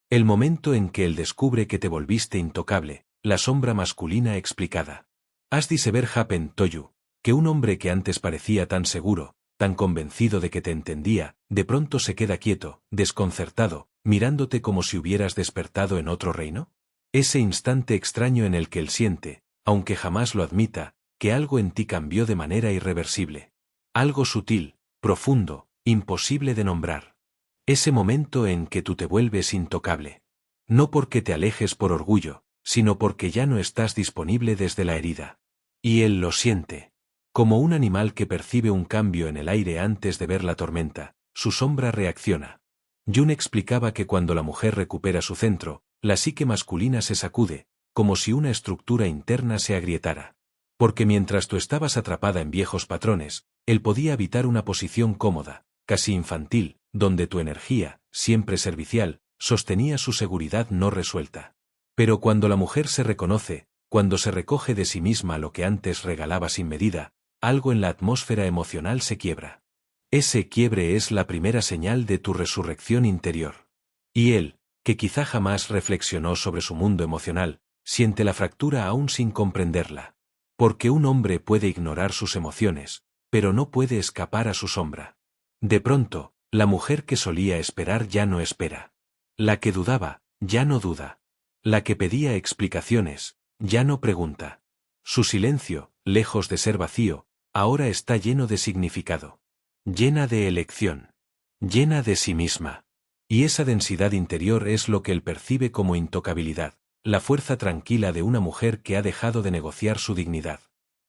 El momento en que él descubre que te volviste intocable, la sombra masculina explicada. As disever happen to you, que un hombre que antes parecía tan seguro, tan convencido de que te entendía, de pronto se queda quieto, desconcertado, mirándote como si hubieras despertado en otro reino. Ese instante extraño en el que él siente, aunque jamás lo admita, que algo en ti cambió de manera irreversible. Algo sutil, profundo, imposible de nombrar. Ese momento en que tú te vuelves intocable. No porque te alejes por orgullo, sino porque ya no estás disponible desde la herida. Y él lo siente. Como un animal que percibe un cambio en el aire antes de ver la tormenta, su sombra reacciona. Jung explicaba que cuando la mujer recupera su centro, la psique masculina se sacude, como si una estructura interna se agrietara. Porque mientras tú estabas atrapada en viejos patrones, él podía habitar una posición cómoda, casi infantil, donde tu energía, siempre servicial, sostenía su seguridad no resuelta. Pero cuando la mujer se reconoce, cuando se recoge de sí misma lo que antes regalaba sin medida, algo en la atmósfera emocional se quiebra. Ese quiebre es la primera señal de tu resurrección interior. Y él, que quizá jamás reflexionó sobre su mundo emocional, siente la fractura aún sin comprenderla. Porque un hombre puede ignorar sus emociones, pero no puede escapar a su sombra. De pronto, la mujer que solía esperar ya no espera. La que dudaba, ya no duda. La que pedía explicaciones, ya no pregunta. Su silencio, lejos de ser vacío, ahora está lleno de significado. Llena de elección. Llena de sí misma. Y esa densidad interior es lo que él percibe como intocabilidad, la fuerza tranquila de una mujer que ha dejado de negociar su dignidad.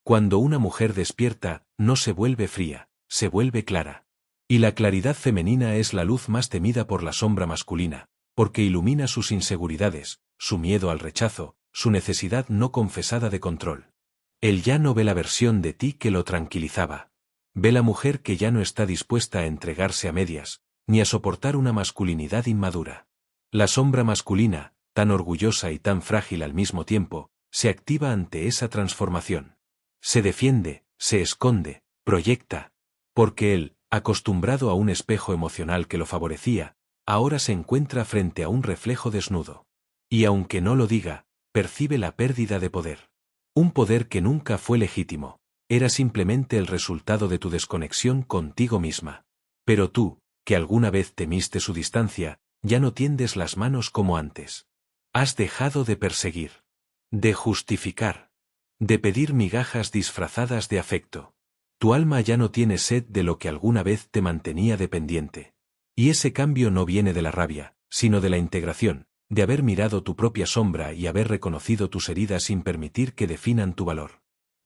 Cuando una mujer despierta, no se vuelve fría, se vuelve clara. Y la claridad femenina es la luz más temida por la sombra masculina, porque ilumina sus inseguridades, su miedo al rechazo, su necesidad no confesada de control. Él ya no ve la versión de ti que lo tranquilizaba. Ve la mujer que ya no está dispuesta a entregarse a medias, ni a soportar una masculinidad inmadura. La sombra masculina, tan orgullosa y tan frágil al mismo tiempo, se activa ante esa transformación. Se defiende, se esconde, proyecta. Porque él, acostumbrado a un espejo emocional que lo favorecía, ahora se encuentra frente a un reflejo desnudo. Y aunque no lo diga, percibe la pérdida de poder. Un poder que nunca fue legítimo, era simplemente el resultado de tu desconexión contigo misma. Pero tú, que alguna vez temiste su distancia, ya no tiendes las manos como antes. Has dejado de perseguir, de justificar, de pedir migajas disfrazadas de afecto. Tu alma ya no tiene sed de lo que alguna vez te mantenía dependiente. Y ese cambio no viene de la rabia, sino de la integración, de haber mirado tu propia sombra y haber reconocido tus heridas sin permitir que definan tu valor.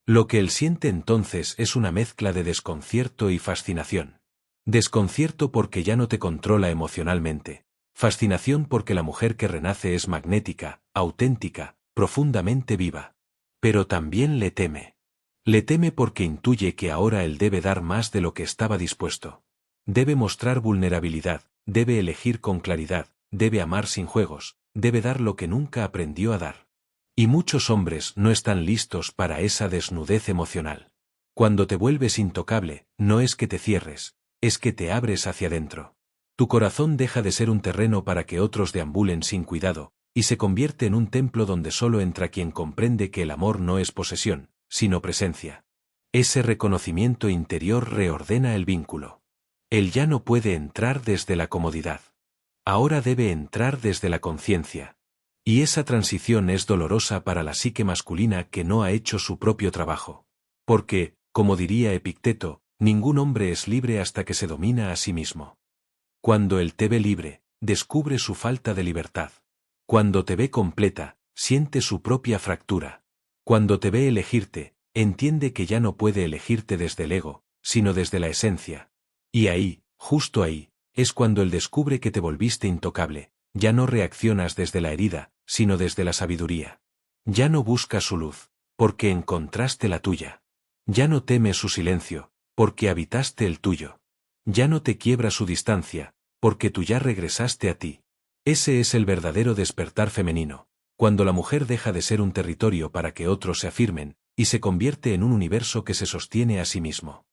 Lo que él siente entonces es una mezcla de desconcierto y fascinación. Desconcierto porque ya no te controla emocionalmente. Fascinación porque la mujer que renace es magnética, auténtica, profundamente viva. Pero también le teme. Le teme porque intuye que ahora él debe dar más de lo que estaba dispuesto. Debe mostrar vulnerabilidad, debe elegir con claridad, debe amar sin juegos, debe dar lo que nunca aprendió a dar. Y muchos hombres no están listos para esa desnudez emocional. Cuando te vuelves intocable, no es que te cierres, es que te abres hacia adentro. Tu corazón deja de ser un terreno para que otros deambulen sin cuidado, y se convierte en un templo donde solo entra quien comprende que el amor no es posesión, sino presencia. Ese reconocimiento interior reordena el vínculo. Él ya no puede entrar desde la comodidad. Ahora debe entrar desde la conciencia. Y esa transición es dolorosa para la psique masculina que no ha hecho su propio trabajo. Porque, como diría Epicteto, ningún hombre es libre hasta que se domina a sí mismo. Cuando él te ve libre, descubre su falta de libertad. Cuando te ve completa, siente su propia fractura. Cuando te ve elegirte, entiende que ya no puede elegirte desde el ego, sino desde la esencia. Y ahí, justo ahí, es cuando él descubre que te volviste intocable, ya no reaccionas desde la herida, sino desde la sabiduría. Ya no buscas su luz, porque encontraste la tuya. Ya no temes su silencio, porque habitaste el tuyo. Ya no te quiebra su distancia, porque tú ya regresaste a ti. Ese es el verdadero despertar femenino, cuando la mujer deja de ser un territorio para que otros se afirmen, y se convierte en un universo que se sostiene a sí mismo.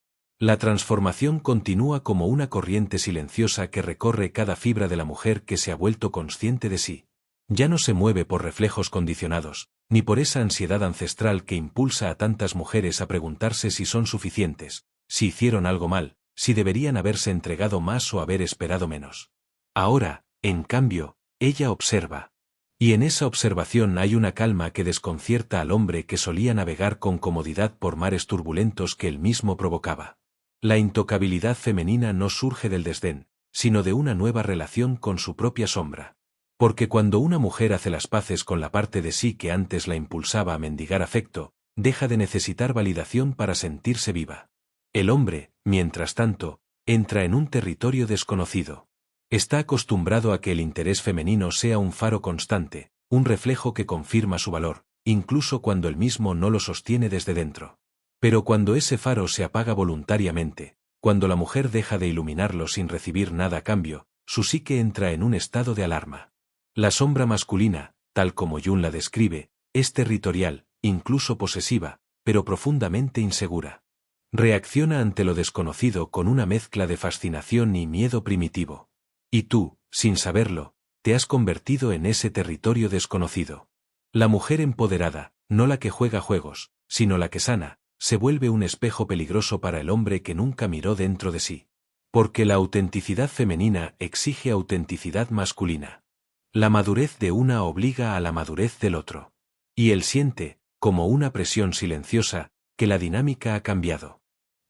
La transformación continúa como una corriente silenciosa que recorre cada fibra de la mujer que se ha vuelto consciente de sí. Ya no se mueve por reflejos condicionados, ni por esa ansiedad ancestral que impulsa a tantas mujeres a preguntarse si son suficientes, si hicieron algo mal, si deberían haberse entregado más o haber esperado menos. Ahora, en cambio, ella observa. Y en esa observación hay una calma que desconcierta al hombre que solía navegar con comodidad por mares turbulentos que él mismo provocaba. La intocabilidad femenina no surge del desdén, sino de una nueva relación con su propia sombra. Porque cuando una mujer hace las paces con la parte de sí que antes la impulsaba a mendigar afecto, deja de necesitar validación para sentirse viva. El hombre, mientras tanto, entra en un territorio desconocido. Está acostumbrado a que el interés femenino sea un faro constante, un reflejo que confirma su valor, incluso cuando él mismo no lo sostiene desde dentro. Pero cuando ese faro se apaga voluntariamente, cuando la mujer deja de iluminarlo sin recibir nada a cambio, su psique entra en un estado de alarma. La sombra masculina, tal como Jung la describe, es territorial, incluso posesiva, pero profundamente insegura. Reacciona ante lo desconocido con una mezcla de fascinación y miedo primitivo. Y tú, sin saberlo, te has convertido en ese territorio desconocido. La mujer empoderada, no la que juega juegos, sino la que sana, se vuelve un espejo peligroso para el hombre que nunca miró dentro de sí. Porque la autenticidad femenina exige autenticidad masculina. La madurez de una obliga a la madurez del otro. Y él siente, como una presión silenciosa, que la dinámica ha cambiado.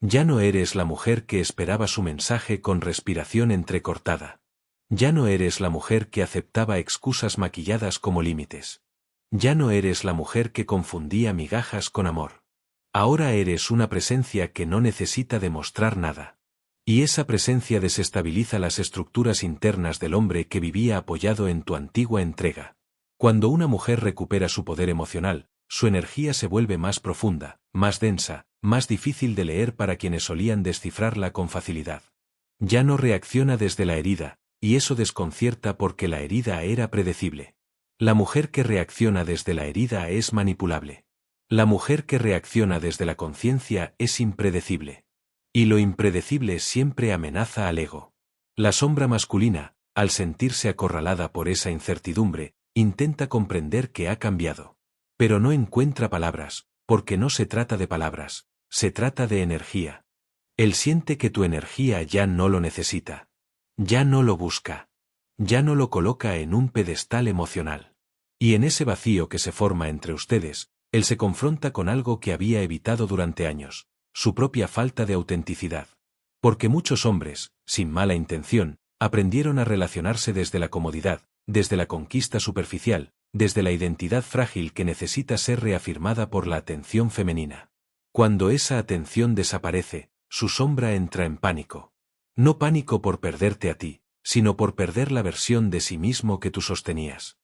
Ya no eres la mujer que esperaba su mensaje con respiración entrecortada. Ya no eres la mujer que aceptaba excusas maquilladas como límites. Ya no eres la mujer que confundía migajas con amor. Ahora eres una presencia que no necesita demostrar nada. Y esa presencia desestabiliza las estructuras internas del hombre que vivía apoyado en tu antigua entrega. Cuando una mujer recupera su poder emocional, su energía se vuelve más profunda, más densa, más difícil de leer para quienes solían descifrarla con facilidad. Ya no reacciona desde la herida, y eso desconcierta porque la herida era predecible. La mujer que reacciona desde la herida es manipulable. La mujer que reacciona desde la conciencia es impredecible. Y lo impredecible siempre amenaza al ego. La sombra masculina, al sentirse acorralada por esa incertidumbre, intenta comprender que ha cambiado. Pero no encuentra palabras, porque no se trata de palabras, se trata de energía. Él siente que tu energía ya no lo necesita. Ya no lo busca. Ya no lo coloca en un pedestal emocional. Y en ese vacío que se forma entre ustedes, él se confronta con algo que había evitado durante años, su propia falta de autenticidad. Porque muchos hombres, sin mala intención, aprendieron a relacionarse desde la comodidad, desde la conquista superficial, desde la identidad frágil que necesita ser reafirmada por la atención femenina. Cuando esa atención desaparece, su sombra entra en pánico. No pánico por perderte a ti, sino por perder la versión de sí mismo que tú sostenías.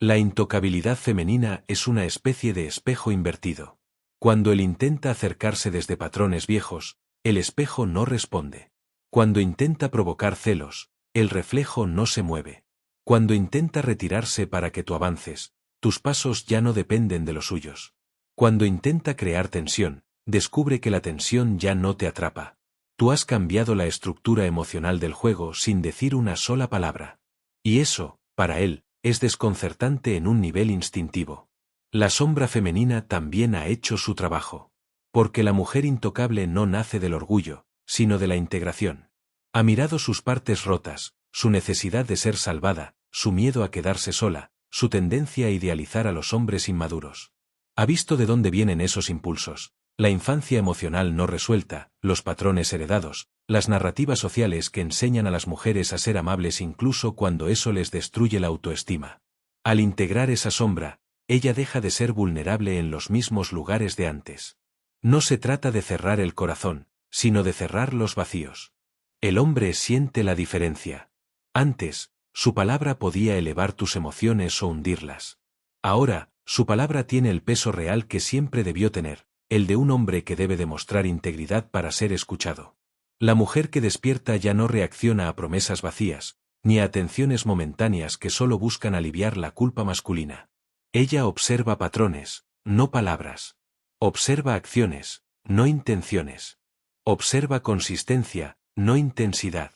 La intocabilidad femenina es una especie de espejo invertido. Cuando él intenta acercarse desde patrones viejos, el espejo no responde. Cuando intenta provocar celos, el reflejo no se mueve. Cuando intenta retirarse para que tú avances, tus pasos ya no dependen de los suyos. Cuando intenta crear tensión, descubre que la tensión ya no te atrapa. Tú has cambiado la estructura emocional del juego sin decir una sola palabra. Y eso, para él, es desconcertante en un nivel instintivo. La sombra femenina también ha hecho su trabajo. Porque la mujer intocable no nace del orgullo, sino de la integración. Ha mirado sus partes rotas, su necesidad de ser salvada, su miedo a quedarse sola, su tendencia a idealizar a los hombres inmaduros. Ha visto de dónde vienen esos impulsos, la infancia emocional no resuelta, los patrones heredados, las narrativas sociales que enseñan a las mujeres a ser amables incluso cuando eso les destruye la autoestima. Al integrar esa sombra, ella deja de ser vulnerable en los mismos lugares de antes. No se trata de cerrar el corazón, sino de cerrar los vacíos. El hombre siente la diferencia. Antes, su palabra podía elevar tus emociones o hundirlas. Ahora, su palabra tiene el peso real que siempre debió tener, el de un hombre que debe demostrar integridad para ser escuchado. La mujer que despierta ya no reacciona a promesas vacías, ni a atenciones momentáneas que solo buscan aliviar la culpa masculina. Ella observa patrones, no palabras. Observa acciones, no intenciones. Observa consistencia, no intensidad.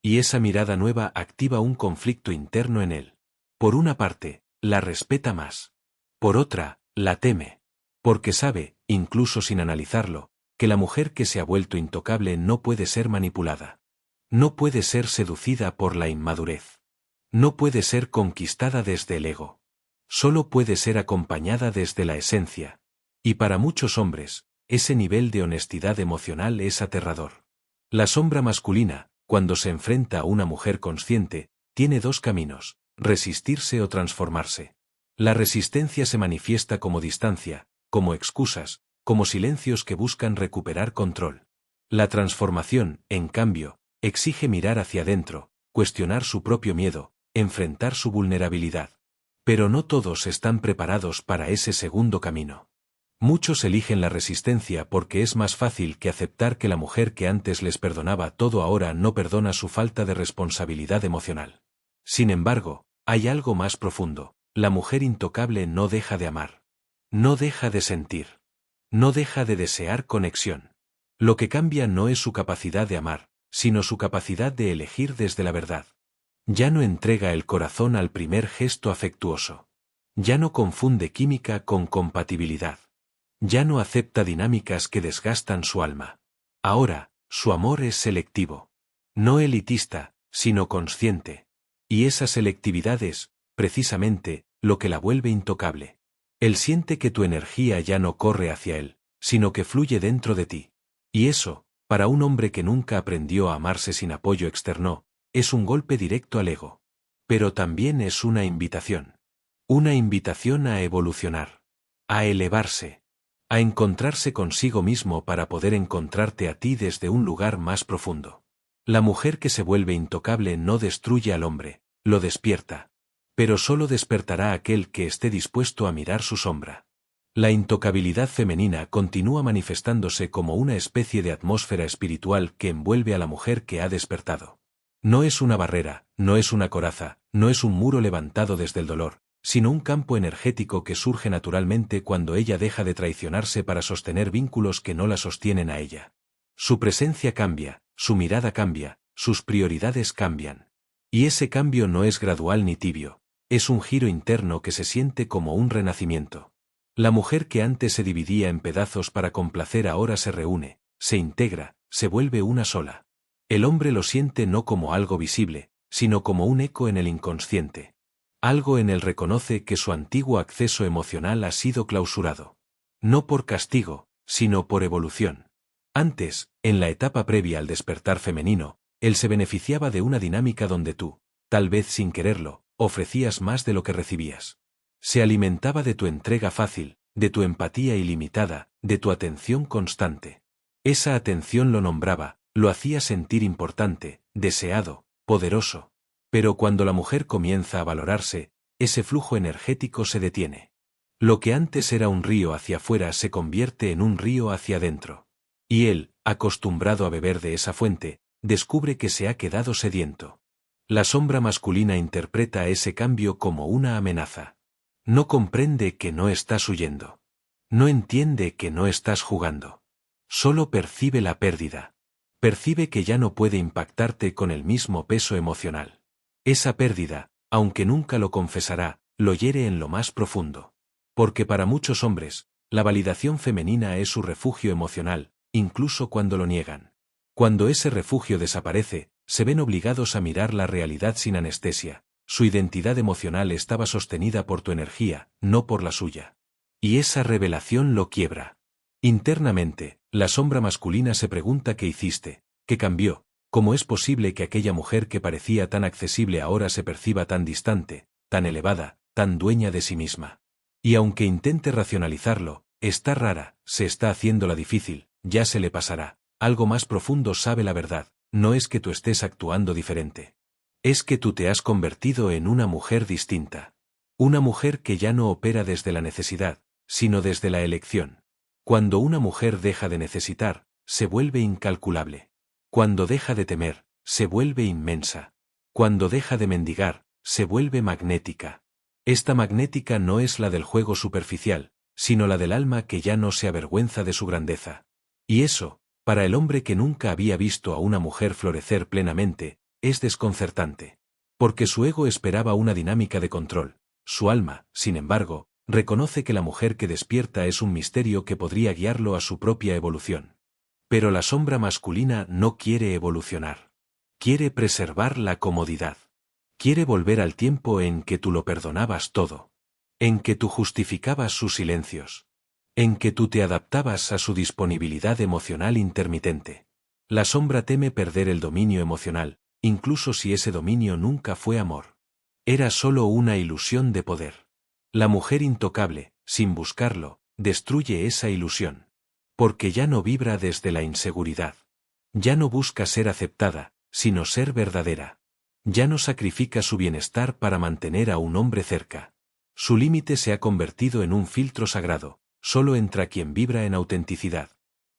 Y esa mirada nueva activa un conflicto interno en él. Por una parte, la respeta más. Por otra, la teme. Porque sabe, incluso sin analizarlo, que la mujer que se ha vuelto intocable no puede ser manipulada. No puede ser seducida por la inmadurez. No puede ser conquistada desde el ego. Solo puede ser acompañada desde la esencia. Y para muchos hombres, ese nivel de honestidad emocional es aterrador. La sombra masculina, cuando se enfrenta a una mujer consciente, tiene dos caminos: resistirse o transformarse. La resistencia se manifiesta como distancia, como excusas, como silencios que buscan recuperar control. La transformación, en cambio, exige mirar hacia adentro, cuestionar su propio miedo, enfrentar su vulnerabilidad. Pero no todos están preparados para ese segundo camino. Muchos eligen la resistencia porque es más fácil que aceptar que la mujer que antes les perdonaba todo ahora no perdona su falta de responsabilidad emocional. Sin embargo, hay algo más profundo: la mujer intocable no deja de amar. No deja de sentir. No deja de desear conexión. Lo que cambia no es su capacidad de amar, sino su capacidad de elegir desde la verdad. Ya no entrega el corazón al primer gesto afectuoso. Ya no confunde química con compatibilidad. Ya no acepta dinámicas que desgastan su alma. Ahora, su amor es selectivo. No elitista, sino consciente. Y esa selectividad es, precisamente, lo que la vuelve intocable. Él siente que tu energía ya no corre hacia él, sino que fluye dentro de ti. Y eso, para un hombre que nunca aprendió a amarse sin apoyo externo, es un golpe directo al ego. Pero también es una invitación. Una invitación a evolucionar. A elevarse. A encontrarse consigo mismo para poder encontrarte a ti desde un lugar más profundo. La mujer que se vuelve intocable no destruye al hombre, lo despierta. Pero solo despertará aquel que esté dispuesto a mirar su sombra. La intocabilidad femenina continúa manifestándose como una especie de atmósfera espiritual que envuelve a la mujer que ha despertado. No es una barrera, no es una coraza, no es un muro levantado desde el dolor, sino un campo energético que surge naturalmente cuando ella deja de traicionarse para sostener vínculos que no la sostienen a ella. Su presencia cambia, su mirada cambia, sus prioridades cambian. Y ese cambio no es gradual ni tibio, es un giro interno que se siente como un renacimiento. La mujer que antes se dividía en pedazos para complacer ahora se reúne, se integra, se vuelve una sola. El hombre lo siente no como algo visible, sino como un eco en el inconsciente. Algo en él reconoce que su antiguo acceso emocional ha sido clausurado. No por castigo, sino por evolución. Antes, en la etapa previa al despertar femenino, él se beneficiaba de una dinámica donde tú, tal vez sin quererlo, ofrecías más de lo que recibías. Se alimentaba de tu entrega fácil, de tu empatía ilimitada, de tu atención constante. Esa atención lo nombraba, lo hacía sentir importante, deseado, poderoso. Pero cuando la mujer comienza a valorarse, ese flujo energético se detiene. Lo que antes era un río hacia afuera se convierte en un río hacia adentro. Y él, acostumbrado a beber de esa fuente, descubre que se ha quedado sediento. La sombra masculina interpreta ese cambio como una amenaza. No comprende que no estás huyendo. No entiende que no estás jugando. Solo percibe la pérdida. Percibe que ya no puede impactarte con el mismo peso emocional. Esa pérdida, aunque nunca lo confesará, lo hiere en lo más profundo. Porque para muchos hombres, la validación femenina es su refugio emocional, incluso cuando lo niegan. Cuando ese refugio desaparece, se ven obligados a mirar la realidad sin anestesia. Su identidad emocional estaba sostenida por tu energía, no por la suya. Y esa revelación lo quiebra. Internamente, la sombra masculina se pregunta qué hiciste, qué cambió, cómo es posible que aquella mujer que parecía tan accesible ahora se perciba tan distante, tan elevada, tan dueña de sí misma. Y aunque intente racionalizarlo, está rara, se está haciendo la difícil, ya se le pasará. Algo más profundo sabe la verdad, no es que tú estés actuando diferente. Es que tú te has convertido en una mujer distinta. Una mujer que ya no opera desde la necesidad, sino desde la elección. Cuando una mujer deja de necesitar, se vuelve incalculable. Cuando deja de temer, se vuelve inmensa. Cuando deja de mendigar, se vuelve magnética. Esta magnética no es la del juego superficial, sino la del alma que ya no se avergüenza de su grandeza. Y eso, Para el hombre que nunca había visto a una mujer florecer plenamente, es desconcertante. Porque su ego esperaba una dinámica de control. Su alma, sin embargo, reconoce que la mujer que despierta es un misterio que podría guiarlo a su propia evolución. Pero la sombra masculina no quiere evolucionar. Quiere preservar la comodidad. Quiere volver al tiempo en que tú lo perdonabas todo. En que tú justificabas sus silencios. En que tú te adaptabas a su disponibilidad emocional intermitente. La sombra teme perder el dominio emocional, incluso si ese dominio nunca fue amor. Era solo una ilusión de poder. La mujer intocable, sin buscarlo, destruye esa ilusión. Porque ya no vibra desde la inseguridad. Ya no busca ser aceptada, sino ser verdadera. Ya no sacrifica su bienestar para mantener a un hombre cerca. Su límite se ha convertido en un filtro sagrado, solo entra quien vibra en autenticidad.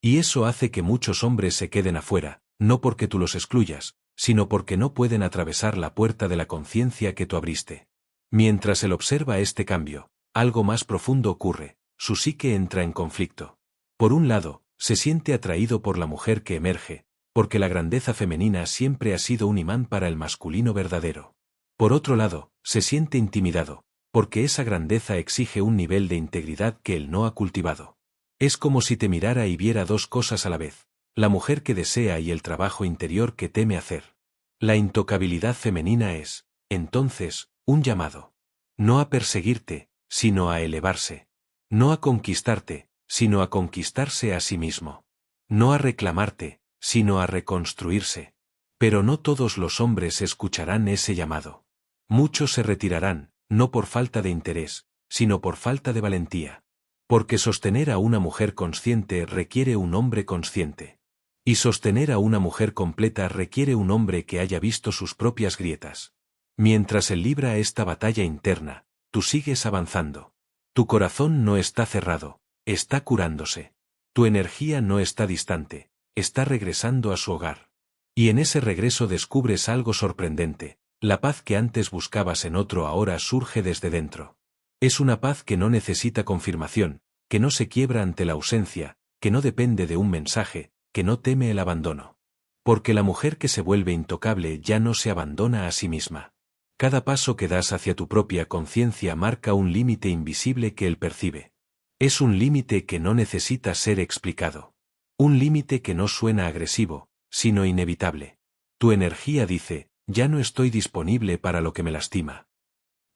Y eso hace que muchos hombres se queden afuera, no porque tú los excluyas, sino porque no pueden atravesar la puerta de la conciencia que tú abriste. Mientras él observa este cambio, algo más profundo ocurre, su psique entra en conflicto. Por un lado, se siente atraído por la mujer que emerge, porque la grandeza femenina siempre ha sido un imán para el masculino verdadero. Por otro lado, se siente intimidado, porque esa grandeza exige un nivel de integridad que él no ha cultivado. Es como si te mirara y viera dos cosas a la vez, la mujer que desea y el trabajo interior que teme hacer. La intocabilidad femenina es, entonces, un llamado. No a perseguirte, sino a elevarse. No a conquistarte, sino a conquistarse a sí mismo. No a reclamarte, sino a reconstruirse. Pero no todos los hombres escucharán ese llamado. Muchos se retirarán, no por falta de interés, sino por falta de valentía. Porque sostener a una mujer consciente requiere un hombre consciente. Y sostener a una mujer completa requiere un hombre que haya visto sus propias grietas. Mientras él libra esta batalla interna, tú sigues avanzando. Tu corazón no está cerrado, está curándose. Tu energía no está distante, está regresando a su hogar. Y en ese regreso descubres algo sorprendente, la paz que antes buscabas en otro ahora surge desde dentro. Es una paz que no necesita confirmación, que no se quiebra ante la ausencia, que no depende de un mensaje, que no teme el abandono. Porque la mujer que se vuelve intocable ya no se abandona a sí misma. Cada paso que das hacia tu propia conciencia marca un límite invisible que él percibe. Es un límite que no necesita ser explicado. Un límite que no suena agresivo, sino inevitable. Tu energía dice, ya no estoy disponible para lo que me lastima.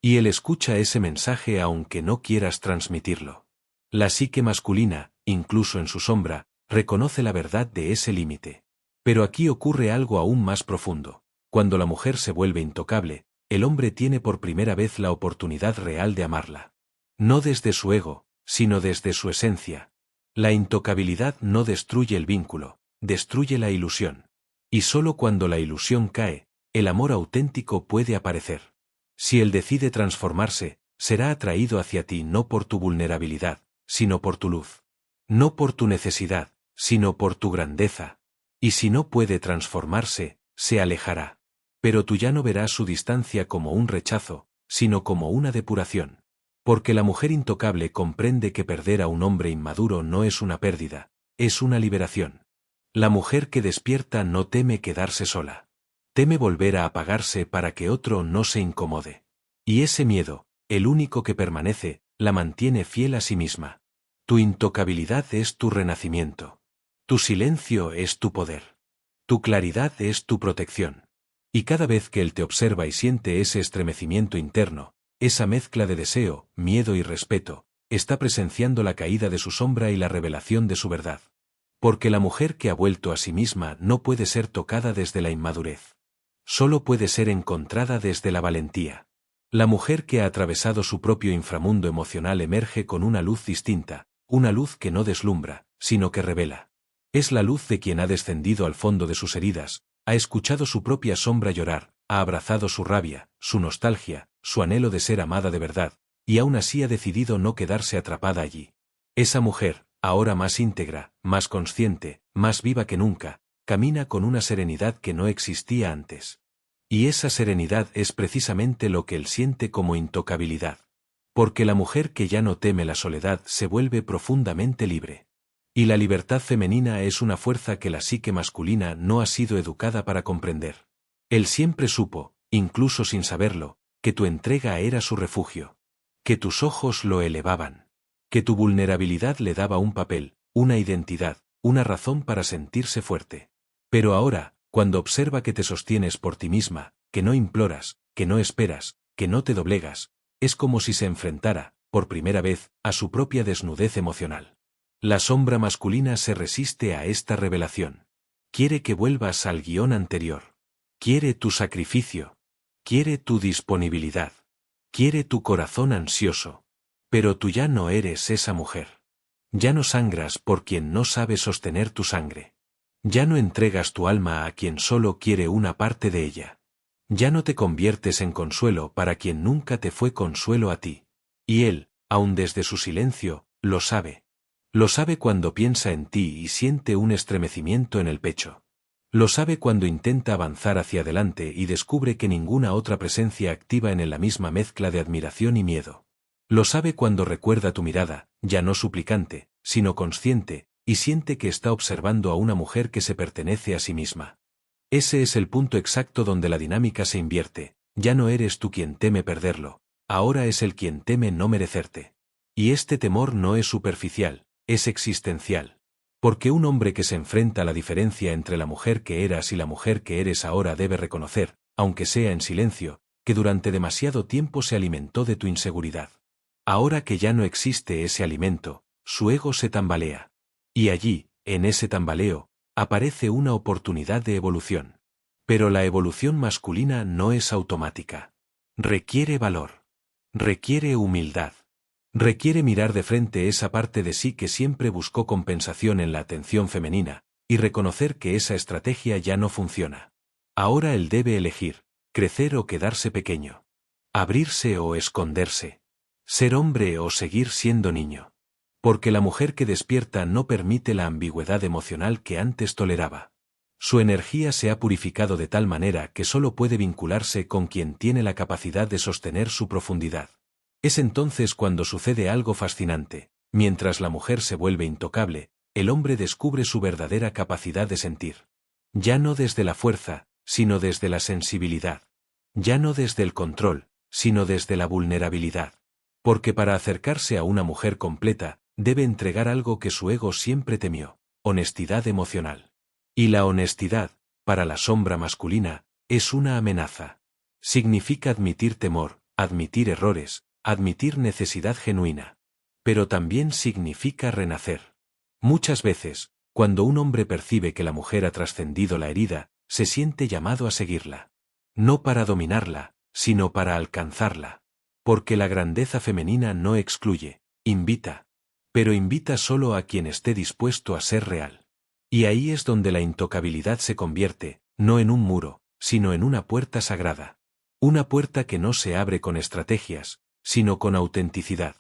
Y él escucha ese mensaje aunque no quieras transmitirlo. La psique masculina, incluso en su sombra, reconoce la verdad de ese límite. Pero aquí ocurre algo aún más profundo. Cuando la mujer se vuelve intocable, el hombre tiene por primera vez la oportunidad real de amarla. No desde su ego, sino desde su esencia. La intocabilidad no destruye el vínculo, destruye la ilusión. Y solo cuando la ilusión cae, el amor auténtico puede aparecer. Si él decide transformarse, será atraído hacia ti no por tu vulnerabilidad, sino por tu luz. No por tu necesidad, sino por tu grandeza. Y si no puede transformarse, se alejará. Pero tú ya no verás su distancia como un rechazo, sino como una depuración. Porque la mujer intocable comprende que perder a un hombre inmaduro no es una pérdida, es una liberación. La mujer que despierta no teme quedarse sola. Teme volver a apagarse para que otro no se incomode. Y ese miedo, el único que permanece, la mantiene fiel a sí misma. Tu intocabilidad es tu renacimiento. Tu silencio es tu poder. Tu claridad es tu protección. Y cada vez que él te observa y siente ese estremecimiento interno, esa mezcla de deseo, miedo y respeto, está presenciando la caída de su sombra y la revelación de su verdad. Porque la mujer que ha vuelto a sí misma no puede ser tocada desde la inmadurez. Solo puede ser encontrada desde la valentía. La mujer que ha atravesado su propio inframundo emocional emerge con una luz distinta, una luz que no deslumbra, sino que revela. Es la luz de quien ha descendido al fondo de sus heridas, ha escuchado su propia sombra llorar, ha abrazado su rabia, su nostalgia, su anhelo de ser amada de verdad, y aún así ha decidido no quedarse atrapada allí. Esa mujer, ahora más íntegra, más consciente, más viva que nunca, camina con una serenidad que no existía antes. Y esa serenidad es precisamente lo que él siente como intocabilidad. Porque la mujer que ya no teme la soledad se vuelve profundamente libre. Y la libertad femenina es una fuerza que la psique masculina no ha sido educada para comprender. Él siempre supo, incluso sin saberlo, que tu entrega era su refugio. Que tus ojos lo elevaban. Que tu vulnerabilidad le daba un papel, una identidad, una razón para sentirse fuerte. Pero ahora, cuando observa que te sostienes por ti misma, que no imploras, que no esperas, que no te doblegas, es como si se enfrentara, por primera vez, a su propia desnudez emocional. La sombra masculina se resiste a esta revelación. Quiere que vuelvas al guión anterior. Quiere tu sacrificio. Quiere tu disponibilidad. Quiere tu corazón ansioso. Pero tú ya no eres esa mujer. Ya no sangras por quien no sabe sostener tu sangre. Ya no entregas tu alma a quien solo quiere una parte de ella. Ya no te conviertes en consuelo para quien nunca te fue consuelo a ti. Y él, aun desde su silencio, lo sabe. Lo sabe cuando piensa en ti y siente un estremecimiento en el pecho. Lo sabe cuando intenta avanzar hacia adelante y descubre que ninguna otra presencia activa en la misma mezcla de admiración y miedo. Lo sabe cuando recuerda tu mirada, ya no suplicante, sino consciente, y siente que está observando a una mujer que se pertenece a sí misma. Ese es el punto exacto donde la dinámica se invierte. Ya no eres tú quien teme perderlo, ahora es él quien teme no merecerte. Y este temor no es superficial, es existencial. Porque un hombre que se enfrenta a la diferencia entre la mujer que eras y la mujer que eres ahora debe reconocer, aunque sea en silencio, que durante demasiado tiempo se alimentó de tu inseguridad. Ahora que ya no existe ese alimento, su ego se tambalea. Y allí, en ese tambaleo, aparece una oportunidad de evolución. Pero la evolución masculina no es automática. Requiere valor. Requiere humildad. Requiere mirar de frente esa parte de sí que siempre buscó compensación en la atención femenina, y reconocer que esa estrategia ya no funciona. Ahora él debe elegir, crecer o quedarse pequeño. Abrirse o esconderse. Ser hombre o seguir siendo niño. Porque la mujer que despierta no permite la ambigüedad emocional que antes toleraba. Su energía se ha purificado de tal manera que solo puede vincularse con quien tiene la capacidad de sostener su profundidad. Es entonces cuando sucede algo fascinante. Mientras la mujer se vuelve intocable, el hombre descubre su verdadera capacidad de sentir. Ya no desde la fuerza, sino desde la sensibilidad. Ya no desde el control, sino desde la vulnerabilidad. Porque para acercarse a una mujer completa, debe entregar algo que su ego siempre temió: honestidad emocional. Y la honestidad, para la sombra masculina, es una amenaza. Significa admitir temor, admitir errores, admitir necesidad genuina. Pero también significa renacer. Muchas veces, cuando un hombre percibe que la mujer ha trascendido la herida, se siente llamado a seguirla. No para dominarla, sino para alcanzarla. Porque la grandeza femenina no excluye, invita. Pero invita solo a quien esté dispuesto a ser real. Y ahí es donde la intocabilidad se convierte, no en un muro, sino en una puerta sagrada. Una puerta que no se abre con estrategias, sino con autenticidad.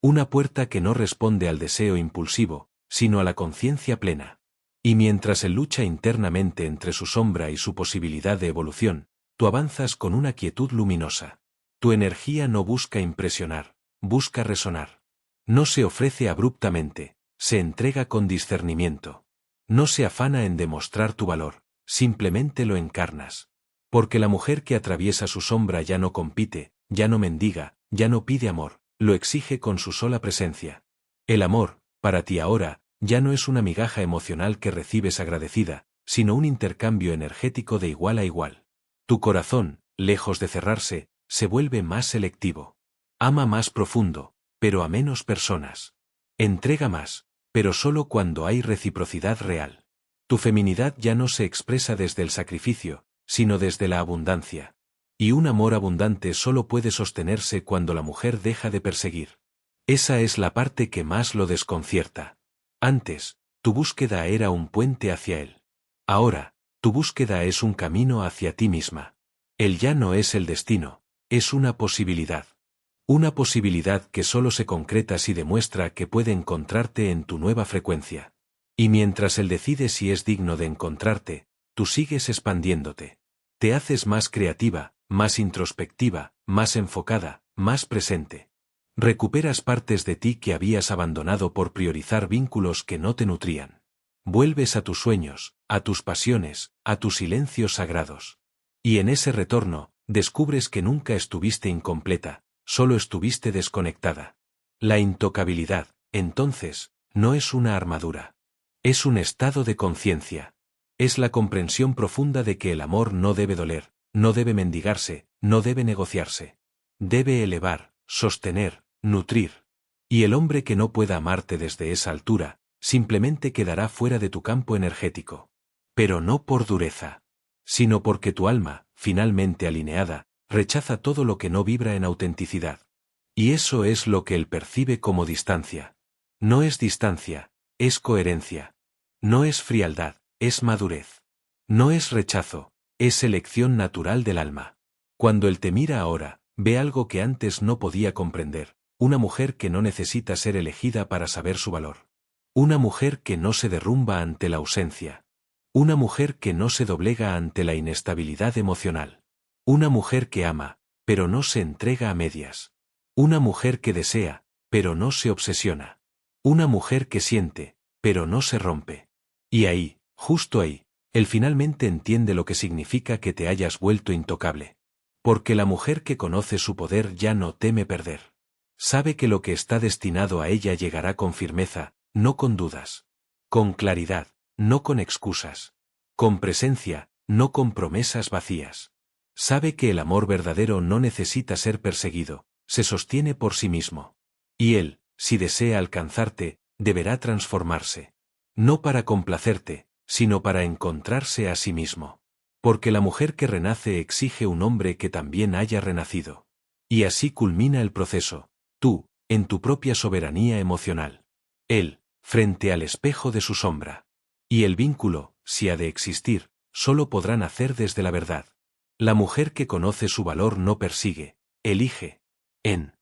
Una puerta que no responde al deseo impulsivo, sino a la conciencia plena. Y mientras él lucha internamente entre su sombra y su posibilidad de evolución, tú avanzas con una quietud luminosa. Tu energía no busca impresionar, busca resonar. No se ofrece abruptamente, se entrega con discernimiento. No se afana en demostrar tu valor, simplemente lo encarnas. Porque la mujer que atraviesa su sombra ya no compite, ya no mendiga, ya no pide amor, lo exige con su sola presencia. El amor, para ti ahora, ya no es una migaja emocional que recibes agradecida, sino un intercambio energético de igual a igual. Tu corazón, lejos de cerrarse, se vuelve más selectivo. Ama más profundo, pero a menos personas. Entrega más, pero solo cuando hay reciprocidad real. Tu feminidad ya no se expresa desde el sacrificio, sino desde la abundancia. Y un amor abundante solo puede sostenerse cuando la mujer deja de perseguir. Esa es la parte que más lo desconcierta. Antes, tu búsqueda era un puente hacia él. Ahora, tu búsqueda es un camino hacia ti misma. Él ya no es el destino, es una posibilidad. Una posibilidad que solo se concreta si demuestra que puede encontrarte en tu nueva frecuencia. Y mientras él decide si es digno de encontrarte, tú sigues expandiéndote. Te haces más creativa, más introspectiva, más enfocada, más presente. Recuperas partes de ti que habías abandonado por priorizar vínculos que no te nutrían. Vuelves a tus sueños, a tus pasiones, a tus silencios sagrados. Y en ese retorno, descubres que nunca estuviste incompleta, solo estuviste desconectada. La intocabilidad, entonces, no es una armadura. Es un estado de conciencia. Es la comprensión profunda de que el amor no debe doler, no debe mendigarse, no debe negociarse. Debe elevar, sostener, nutrir. Y el hombre que no pueda amarte desde esa altura, simplemente quedará fuera de tu campo energético. Pero no por dureza, sino porque tu alma, finalmente alineada, rechaza todo lo que no vibra en autenticidad. Y eso es lo que él percibe como distancia. No es distancia, es coherencia. No es frialdad, es madurez. No es rechazo, es selección natural del alma. Cuando él te mira ahora, ve algo que antes no podía comprender, una mujer que no necesita ser elegida para saber su valor. Una mujer que no se derrumba ante la ausencia. Una mujer que no se doblega ante la inestabilidad emocional. Una mujer que ama, pero no se entrega a medias. Una mujer que desea, pero no se obsesiona. Una mujer que siente, pero no se rompe. Y ahí, justo ahí, él finalmente entiende lo que significa que te hayas vuelto intocable. Porque la mujer que conoce su poder ya no teme perder. Sabe que lo que está destinado a ella llegará con firmeza, no con dudas. Con claridad, no con excusas. Con presencia, no con promesas vacías. Sabe que el amor verdadero no necesita ser perseguido, se sostiene por sí mismo. Y él, si desea alcanzarte, deberá transformarse. No para complacerte, sino para encontrarse a sí mismo. Porque la mujer que renace exige un hombre que también haya renacido. Y así culmina el proceso, tú, en tu propia soberanía emocional. Él, frente al espejo de su sombra. Y el vínculo, si ha de existir, solo podrá nacer desde la verdad. La mujer que conoce su valor no persigue, elige. En